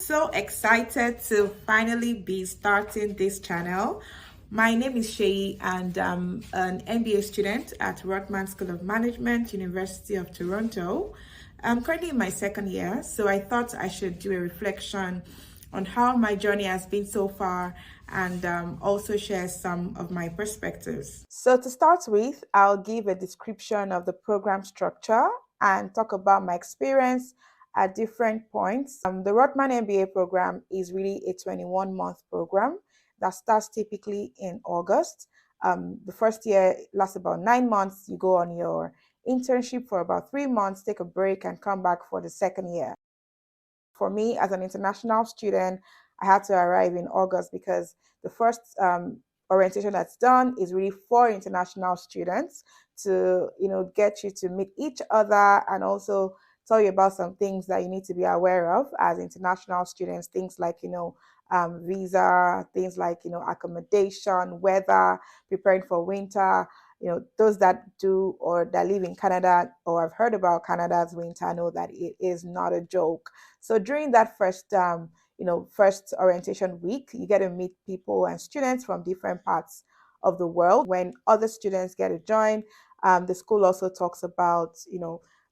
so excited to finally be starting this channel. My name is Shay, and I'm an MBA student at Rotman School of Management, University of Toronto. I'm currently in my second year, so I thought I should do a reflection on how my journey has been so far and also share some of my perspectives. So, to start with, I'll give a description of the program structure and talk about my experience at different points. The Rotman MBA program is really a 21-month program that starts typically in August. The first year lasts about 9 months. You go on your internship for about 3 months, take a break, and come back for the second year. For me, as an international student, I had to arrive in August because the first orientation that's done is really for international students to, get you to meet each other and also tell you about some things that you need to be aware of as international students, things like, visa, things like, accommodation, weather, preparing for winter. Those that do or that live in Canada or have heard about Canada's winter know that it is not a joke. So during that first orientation week, you get to meet people and students from different parts of the world. When other students get to join, the school also talks about,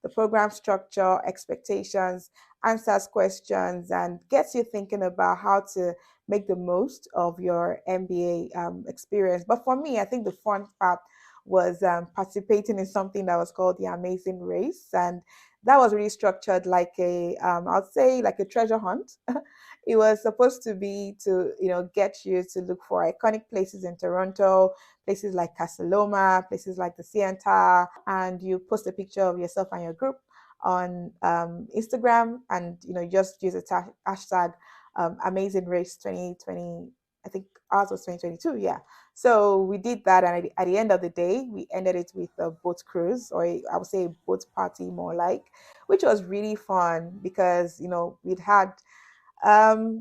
the program structure, expectations, answers questions, and gets you thinking about how to make the most of your MBA experience. But for me, I think the fun part was participating in something that was called the Amazing Race, and that was really structured like I'd say like a treasure hunt. It was supposed to be to get you to look for iconic places in Toronto, places like Casa Loma, places like the Sienta, and you post a picture of yourself and your group on Instagram, and just use a hashtag Amazing Race 2020. I think ours was 2022. Yeah. So we did that, and at the end of the day, we ended it with a boat cruise, or I would say a boat party more like, which was really fun because we'd had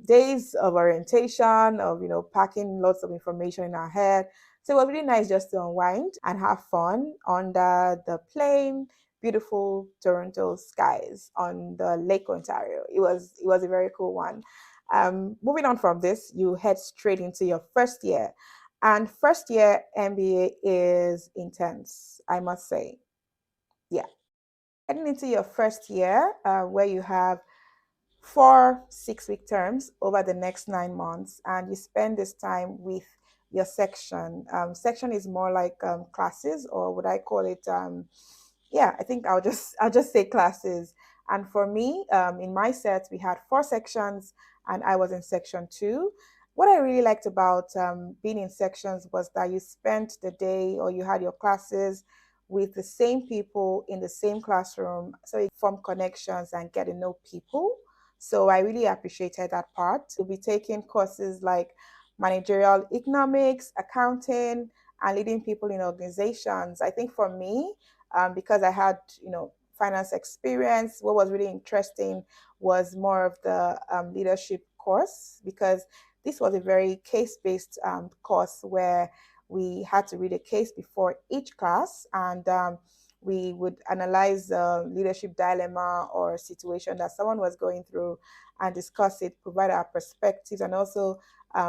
days of orientation, of packing lots of information in our head. So it was really nice just to unwind and have fun under the plain, beautiful Toronto skies on the Lake Ontario. It was a very cool one. Moving on from this, you head straight into your first year. And first year MBA is intense, I must say. Yeah. Heading into your first year, where you have 4 6-week terms over the next 9 months, and you spend this time with your section. Section is more like classes, or would I call it? Yeah, I think I'll just say classes. And for me, in my set, we had 4 sections, and I was in section 2. What I really liked about being in sections was that you spent the day, or you had your classes with the same people in the same classroom, so you form connections and get to know people. So I really appreciated that part. We'll be taking courses like managerial economics, accounting, and leading people in organizations. I think for me, because I had, finance experience, what was really interesting was more of the leadership course, because this was a very case-based course where we had to read a case before each class, and we would analyze a leadership dilemma or situation that someone was going through and discuss it, provide our perspectives, and also,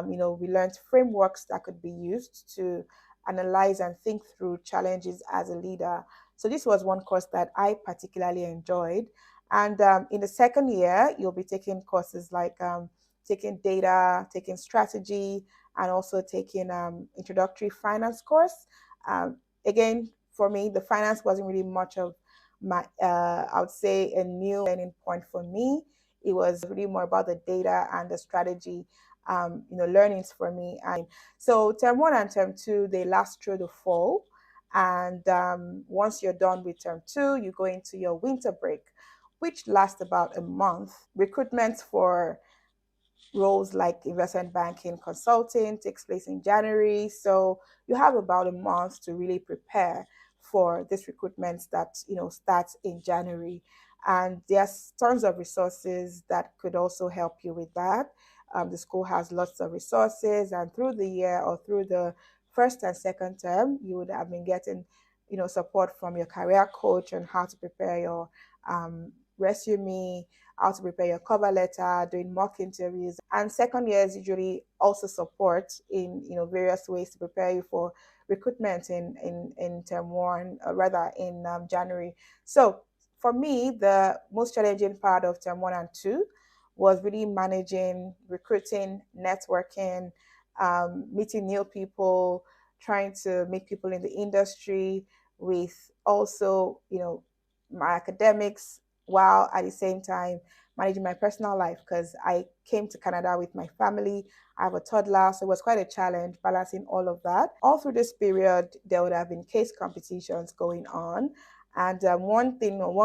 we learned frameworks that could be used to analyze and think through challenges as a leader. So this was one course that I particularly enjoyed. And in the second year, you'll be taking courses like taking data, taking strategy, and also taking introductory finance course. Again, for me, the finance wasn't really much of my, I would say, a new learning point for me. It was really more about the data and the strategy, learnings for me. And so term 1 and term 2, they last through the fall. And once you're done with term 2, you go into your winter break, which lasts about a month. Recruitment for roles like investment banking consulting takes place in January. So you have about a month to really prepare for this recruitment that starts in January. And there's tons of resources that could also help you with that. The school has lots of resources, and through the year or through the first and second term, you would have been getting support from your career coach on how to prepare your resume, how to prepare your cover letter, doing mock interviews. And second year is usually also support in various ways to prepare you for recruitment in term one, or rather in January. So for me, the most challenging part of term one and two was really managing, recruiting, networking, meeting new people, trying to meet people in the industry, with also, my academics, while at the same time managing my personal life, because I came to Canada with my family. I have a toddler, so it was quite a challenge balancing all of that. All through this period, there would have been case competitions going on. And one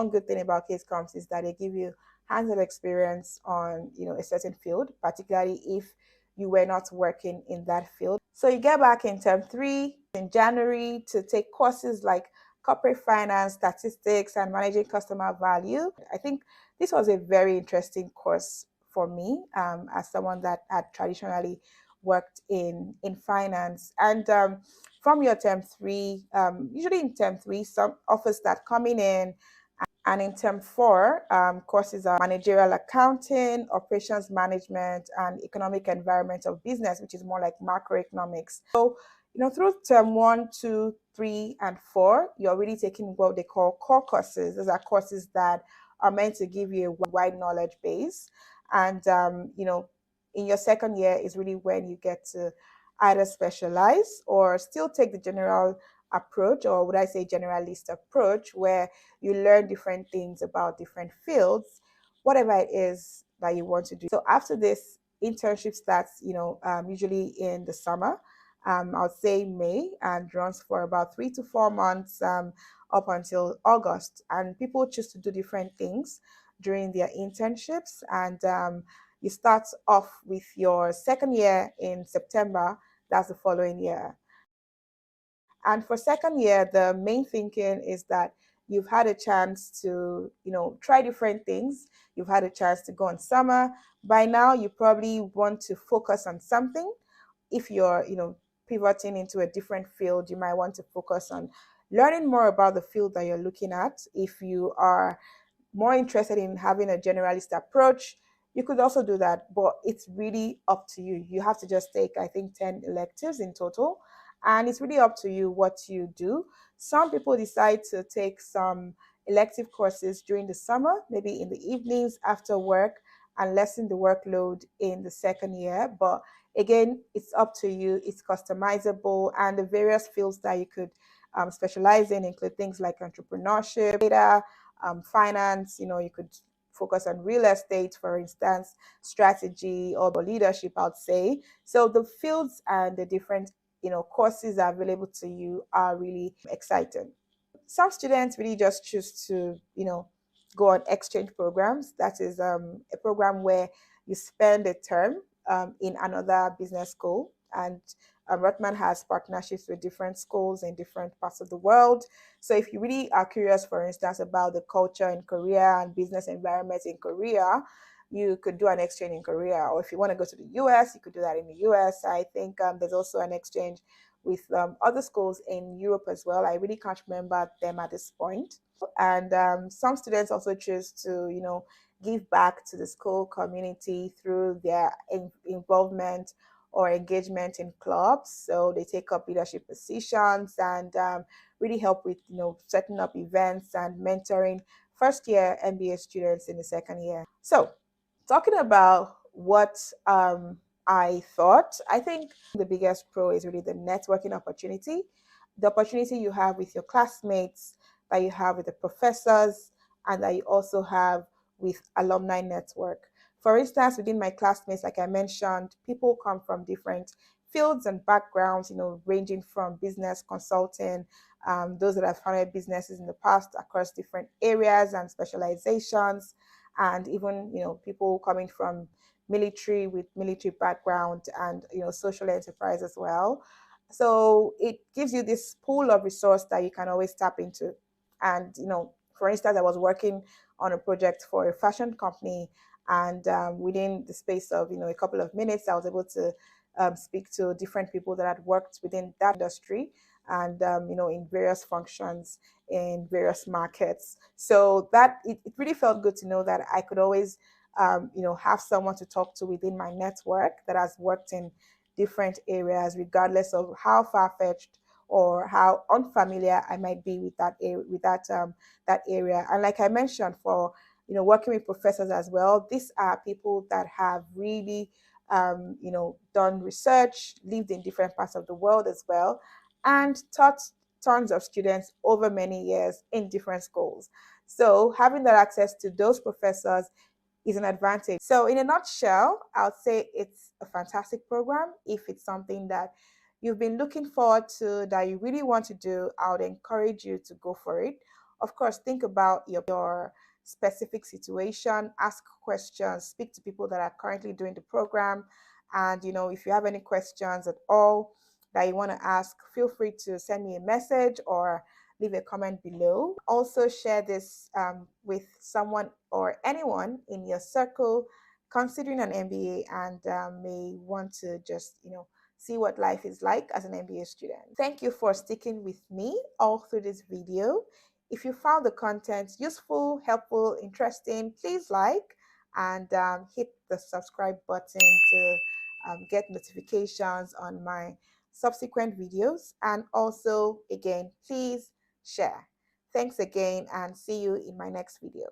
good thing about case comps is that they give you hands-on experience on, a certain field, particularly if you were not working in that field. So you get back in term three in January to take courses like corporate finance, statistics, and managing customer value. I think this was a very interesting course for me, as someone that had traditionally worked in finance. And from your term three, usually in term three, some offers start coming in. And in term four, courses are managerial accounting, operations management, and economic environment of business, which is more like macroeconomics. So, through term one, two, three, and four, you're really taking what they call core courses. Those are courses that are meant to give you a wide knowledge base. And, in your second year is really when you get to either specialize or still take the general approach, or would I say generalist approach, where you learn different things about different fields, whatever it is that you want to do. So after this, internship starts, usually in the summer. I'll say May, and runs for about 3 to 4 months, up until August. And people choose to do different things during their internships. And you start off with your second year in September. That's the following year. And for second year, the main thinking is that you've had a chance to, try different things. You've had a chance to go on summer. By now, you probably want to focus on something. If you're, pivoting into a different field, you might want to focus on learning more about the field that you're looking at. If you are more interested in having a generalist approach, you could also do that, but it's really up to you. You have to just take, I think, 10 electives in total, and it's really up to you what you do. Some people decide to take some elective courses during the summer, maybe in the evenings after work, and lessen the workload in the second year. But again, it's up to you. It's customizable, and the various fields that you could specialize in include things like entrepreneurship, data, finance. You could focus on real estate, for instance, strategy or leadership, I'd say. So the fields and the different courses available to you are really exciting. Some students really just choose to go on exchange programs. That is a program where you spend a term in another business school. And Rotman has partnerships with different schools in different parts of the world. So if you really are curious, for instance, about the culture in Korea and business environment in Korea, you could do an exchange in Korea. Or if you want to go to the US, you could do that in the US. I think there's also an exchange with other schools in Europe as well. I really can't remember them at this point. And some students also choose to, give back to the school community through their involvement or engagement in clubs. So they take up leadership positions and really help with, setting up events and mentoring first year MBA students in the second year. So talking about what I thought, I think the biggest pro is really the networking opportunity, the opportunity you have with your classmates, that you have with the professors, and that you also have with alumni network. For instance, within my classmates, like I mentioned, people come from different fields and backgrounds, ranging from business consulting, those that have founded businesses in the past across different areas and specializations, and even people coming from military with military background, and social enterprise as well. So it gives you this pool of resource that you can always tap into. And for instance, I was working on a project for a fashion company, and within the space of a couple of minutes, I was able to speak to different people that had worked within that industry, and in various functions in various markets. So that it really felt good to know that I could always have someone to talk to within my network that has worked in different areas, regardless of how far-fetched or how unfamiliar I might be with that area, that area. And like I mentioned, for working with professors as well, these are people that have really done research, lived in different parts of the world as well, and taught tons of students over many years in different schools. So having that access to those professors is an advantage. So, in a nutshell, I would say it's a fantastic program. If it's something that you've been looking forward to, that you really want to do, I would encourage you to go for it. Of course, think about your specific situation, ask questions, speak to people that are currently doing the program. And, if you have any questions at all that you want to ask, feel free to send me a message or leave a comment below. Also, share this with someone or anyone in your circle considering an MBA and may want to just, see what life is like as an MBA student. Thank you for sticking with me all through this video. If you found the content useful, helpful, interesting, please like and hit the subscribe button to get notifications on my subsequent videos. And also, again, please share. Thanks again and see you in my next video.